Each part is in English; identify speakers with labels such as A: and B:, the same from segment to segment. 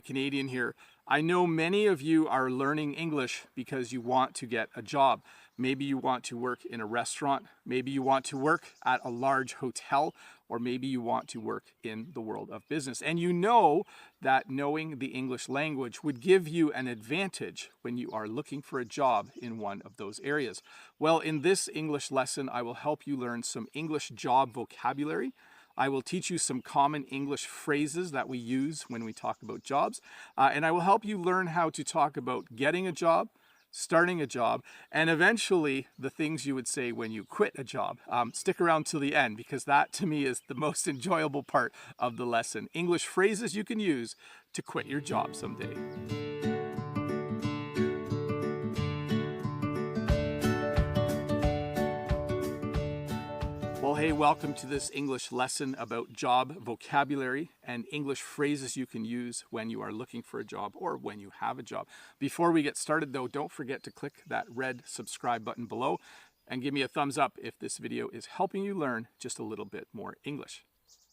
A: Canadian here. I know many of you are learning English because you want to get a job. Maybe you want to work in a restaurant, maybe you want to work at a large hotel, or maybe you want to work in the world of business. And you know that knowing the English language would give you an advantage when you are looking for a job in one of those areas. Well, in this English lesson, I will help you learn some English job vocabulary. I will teach you some common English phrases that we use when we talk about jobs, and I will help you learn how to talk about getting a job, starting a job, and eventually the things you would say when you quit a job. Stick around till the end because that to me is the most enjoyable part of the lesson. English phrases you can use to quit your job someday. Well, hey, welcome to this English lesson about job vocabulary and English phrases you can use when you are looking for a job or when you have a job. Before we get started though, don't forget to click that red subscribe button below and give me a thumbs up if this video is helping you learn just a little bit more English.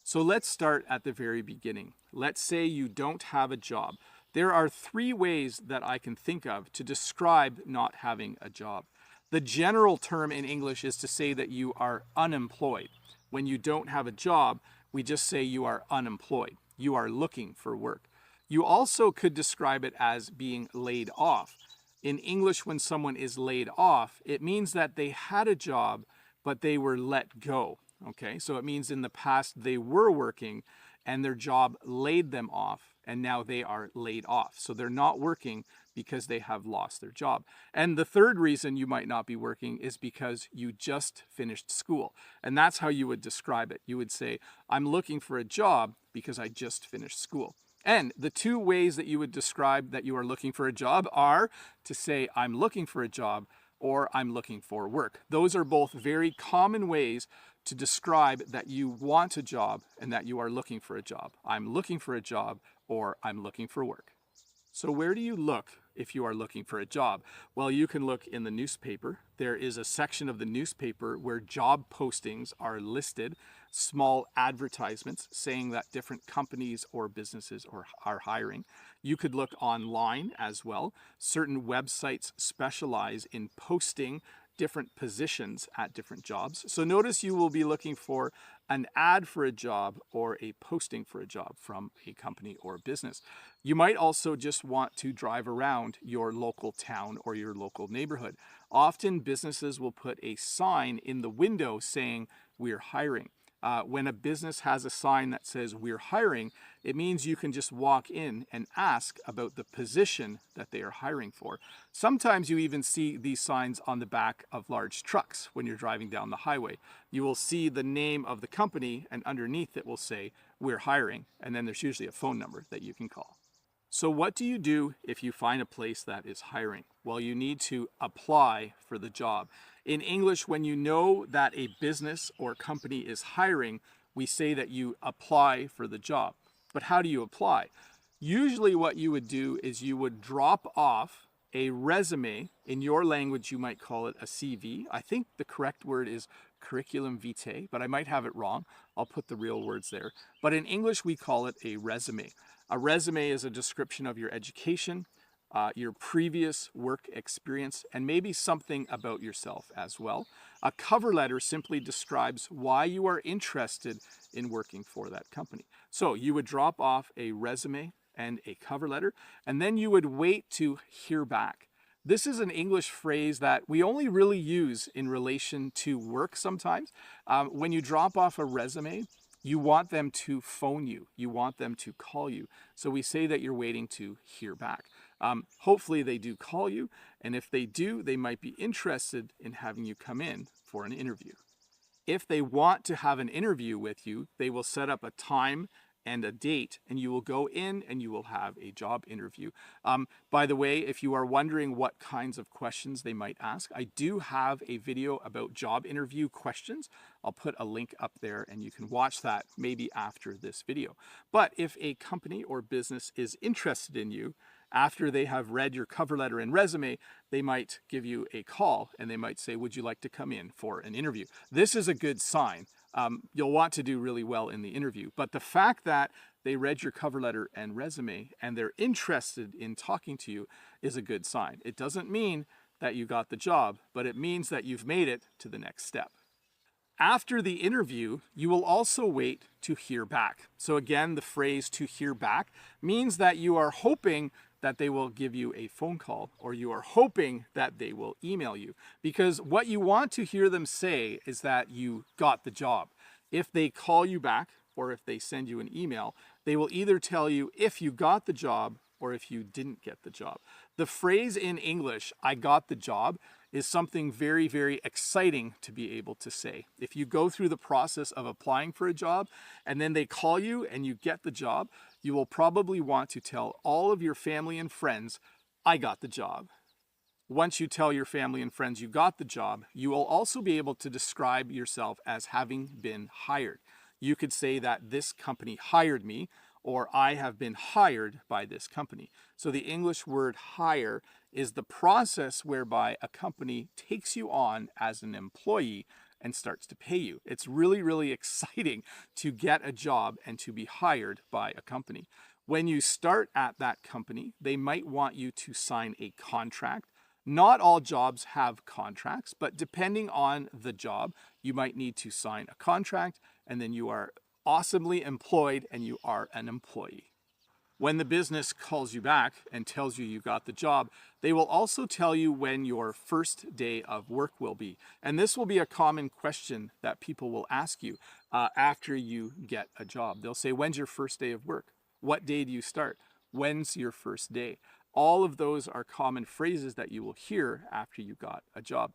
A: So let's start at the very beginning. Let's say you don't have a job. There are three ways that I can think of to describe not having a job. The general term in English is to say that you are unemployed. When you don't have a job, we just say you are unemployed. You are looking for work. You also could describe it as being laid off. In English, when someone is laid off, it means that they had a job, but they were let go. Okay, so it means in the past they were working and their job laid them off, and now they are laid off. So they're not working because they have lost their job. And the third reason you might not be working is because you just finished school. And that's how you would describe it. You would say, I'm looking for a job because I just finished school. And the two ways that you would describe that you are looking for a job are to say, I'm looking for a job, or I'm looking for work. Those are both very common ways to describe that you want a job and that you are looking for a job. I'm looking for a job, or I'm looking for work. So where do you look if you are looking for a job? Well, you can look in the newspaper. There is a section of the newspaper where job postings are listed, small advertisements saying that different companies or businesses are hiring. You could look online as well. Certain websites specialize in posting different positions at different jobs. So notice you will be looking for an ad for a job or a posting for a job from a company or business. You might also just want to drive around your local town or your local neighborhood. Often businesses will put a sign in the window saying, we're hiring. When a business has a sign that says we're hiring, it means you can just walk in and ask about the position that they are hiring for. Sometimes you even see these signs on the back of large trucks when you're driving down the highway. You will see the name of the company, and underneath it will say we're hiring, and then there's usually a phone number that you can call. So what do you do if you find a place that is hiring? Well, you need to apply for the job. In English, when you know that a business or company is hiring, we say that you apply for the job. But how do you apply? Usually what you would do is you would drop off a resume. In your language, you might call it a CV. I think the correct word is curriculum vitae, but I might have it wrong. I'll put the real words there. But in English, we call it a resume. A resume is a description of your education, your previous work experience, and maybe something about yourself as well. A cover letter simply describes why you are interested in working for that company. So you would drop off a resume and a cover letter, and then you would wait to hear back. This is an English phrase that we only really use in relation to work sometimes. When you drop off a resume, you want them to phone you. You want them to call you. So we say that you're waiting to hear back. Hopefully they do call you, and if they do, they might be interested in having you come in for an interview. If they want to have an interview with you, they will set up a time and a date, and you will go in and you will have a job interview. By the way, if you are wondering what kinds of questions they might ask, I do have a video about job interview questions. I'll put a link up there and you can watch that maybe after this video. But if a company or business is interested in you, after they have read your cover letter and resume, they might give you a call and they might say, would you like to come in for an interview? This is a good sign. You'll want to do really well in the interview. But the fact that they read your cover letter and resume and they're interested in talking to you is a good sign. It doesn't mean that you got the job, but it means that you've made it to the next step. After the interview, you will also wait to hear back. So again, the phrase to hear back means that you are hoping that they will give you a phone call, or you are hoping that they will email you, because what you want to hear them say is that you got the job. If they call you back or if they send you an email, they will either tell you if you got the job or if you didn't get the job. The phrase in English, I got the job, is something very, very exciting to be able to say. If you go through the process of applying for a job and then they call you and you get the job, you will probably want to tell all of your family and friends, I got the job. Once you tell your family and friends you got the job, you will also be able to describe yourself as having been hired. You could say that this company hired me, or I have been hired by this company. So the English word hire is the process whereby a company takes you on as an employee and starts to pay you. It's really, really exciting to get a job and to be hired by a company. When you start at that company, they might want you to sign a contract. Not all jobs have contracts, but depending on the job, you might need to sign a contract, and then you are awesomely employed and you are an employee. When the business calls you back and tells you got the job, they will also tell you when your first day of work will be. And this will be a common question that people will ask you after you get a job. They'll say, when's your first day of work? What day do you start? When's your first day? All of those are common phrases that you will hear after you got a job.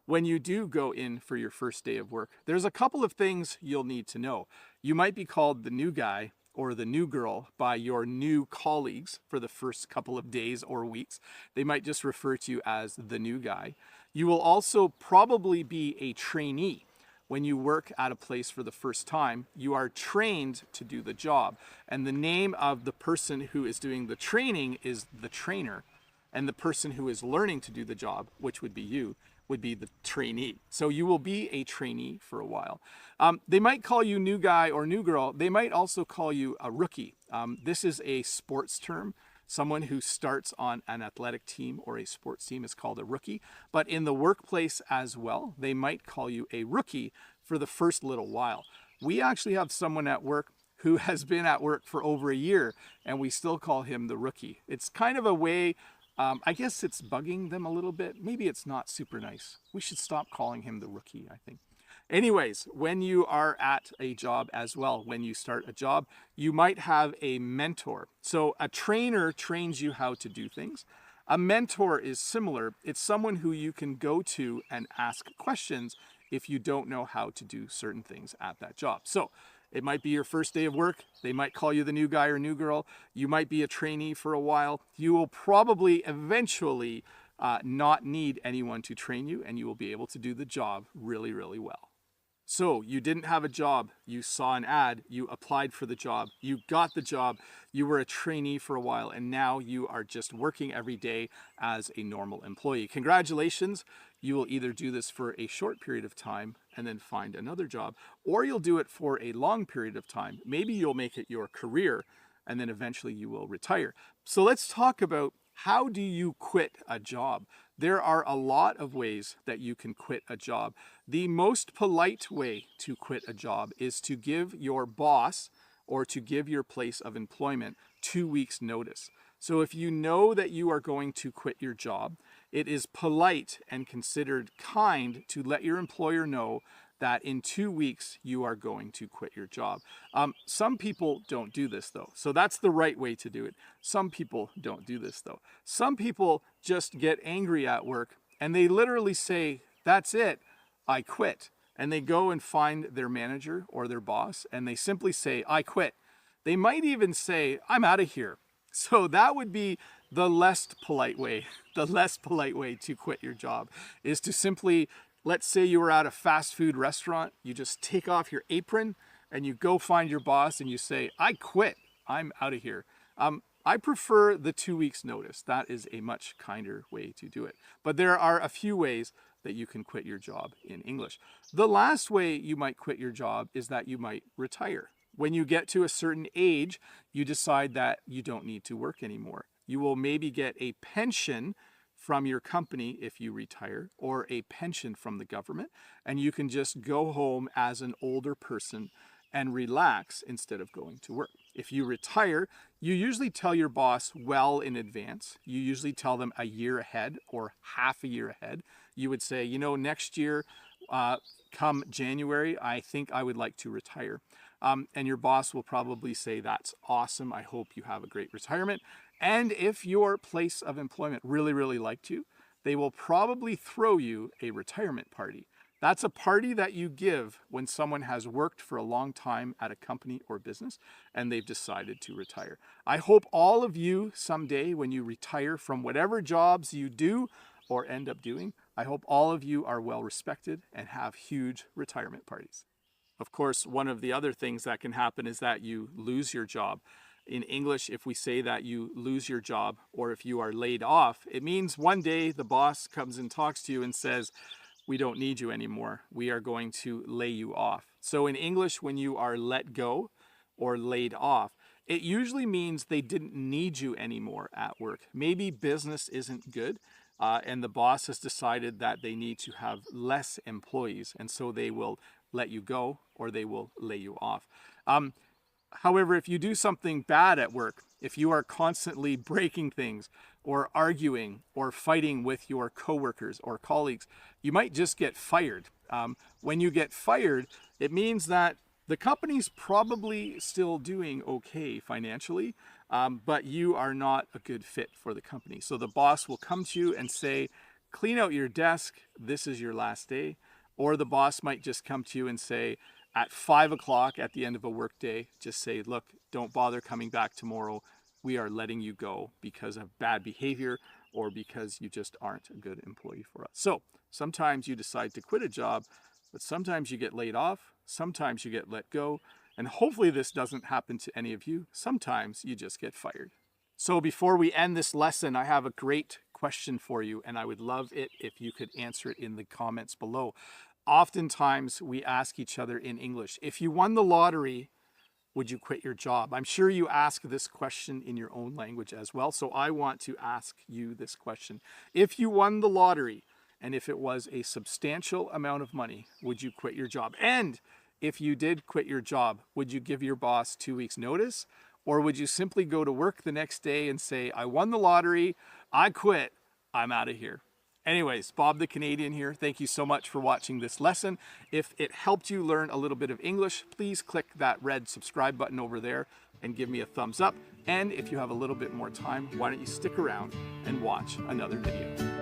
A: When you do go in for your first day of work, there's a couple of things you'll need to know. You might be called the new guy or the new girl by your new colleagues for the first couple of days or weeks. They might just refer to you as the new guy. You will also probably be a trainee. When you work at a place for the first time, you are trained to do the job. And the name of the person who is doing the training is the trainer. And the person who is learning to do the job, which would be you, would be the trainee. So you will be a trainee for a while. They might call you new guy or new girl. They might also call you a rookie. This is a sports term. Someone who starts on an athletic team or a sports team is called a rookie. But in the workplace as well, they might call you a rookie for the first little while. We actually have someone at work who has been at work for over a year, and we still call him the rookie. It's kind of a way, I guess it's bugging them a little bit. Maybe it's not super nice. We should stop calling him the rookie, I think. Anyways, when you are at a job as well, when you start a job, you might have a mentor. So a trainer trains you how to do things. A mentor is similar. It's someone who you can go to and ask questions if you don't know how to do certain things at that job. So it might be your first day of work. They might call you the new guy or new girl. You might be a trainee for a while. You will probably eventually not need anyone to train you, and you will be able to do the job really, really well. So you didn't have a job, you saw an ad, you applied for the job, you got the job, you were a trainee for a while, and now you are just working every day as a normal employee. Congratulations. You will either do this for a short period of time and then find another job, or you'll do it for a long period of time. Maybe you'll make it your career, and then eventually you will retire. So let's talk about, how do you quit a job? There are a lot of ways that you can quit a job. The most polite way to quit a job is to give your boss or to give your place of employment 2 weeks notice. So if you know that you are going to quit your job, it is polite and considered kind to let your employer know that in 2 weeks you are going to quit your job. Some people don't do this though. So that's the right way to do it. Some people don't do this though. Some people just get angry at work and they literally say, that's it, I quit. And they go and find their manager or their boss and they simply say, I quit. They might even say, I'm out of here. So that would be the less polite way. The less polite way to quit your job is to simply, let's say you were at a fast food restaurant, you just take off your apron and you go find your boss and you say, I quit, I'm out of here. I prefer the 2 weeks notice. That is a much kinder way to do it. But there are a few ways that you can quit your job in English. The last way you might quit your job is that you might retire. When you get to a certain age, you decide that you don't need to work anymore. You will maybe get a pension from your company if you retire, or a pension from the government, and you can just go home as an older person and relax instead of going to work. If you retire, you usually tell your boss well in advance. You usually tell them a year ahead or half a year ahead. You would say, you know, next year, come January, I think I would like to retire. And your boss will probably say, that's awesome. I hope you have a great retirement. And if your place of employment really liked you, they will probably throw you a retirement party. That's a party that you give when someone has worked for a long time at a company or business and they've decided to retire. I hope all of you someday, when you retire from whatever jobs you do or end up doing, I hope all of you are well respected and have huge retirement parties. Of course, one of the other things that can happen is that you lose your job. In English, if we say that you lose your job or if you are laid off, it means one day the boss comes and talks to you and says, we don't need you anymore. We are going to lay you off. So in English, when you are let go or laid off, it usually means they didn't need you anymore at work. Maybe business isn't good and the boss has decided that they need to have less employees, and so they will let you go or they will lay you off. However, if you do something bad at work, if you are constantly breaking things or arguing or fighting with your coworkers or colleagues, you might just get fired. When you get fired, it means that the company's probably still doing okay financially, but you are not a good fit for the company. So the boss will come to you and say, clean out your desk, this is your last day. Or the boss might just come to you and say, at 5 o'clock at the end of a workday, just say, look, don't bother coming back tomorrow. We are letting you go because of bad behavior or because you just aren't a good employee for us. So sometimes you decide to quit a job, but sometimes you get laid off, sometimes you get let go, and hopefully this doesn't happen to any of you. Sometimes you just get fired. So before we end this lesson, I have a great question for you, and I would love it if you could answer it in the comments below. Oftentimes we ask each other in English, if you won the lottery, would you quit your job? I'm sure you ask this question in your own language as well, so I want to ask you this question. If you won the lottery, and if it was a substantial amount of money, would you quit your job? And if you did quit your job, would you give your boss 2 weeks notice? Or would you simply go to work the next day and say, I won the lottery, I quit, I'm out of here? Anyways, Bob the Canadian here. Thank you so much for watching this lesson. If it helped you learn a little bit of English, please click that red subscribe button over there and give me a thumbs up. And if you have a little bit more time, why don't you stick around and watch another video?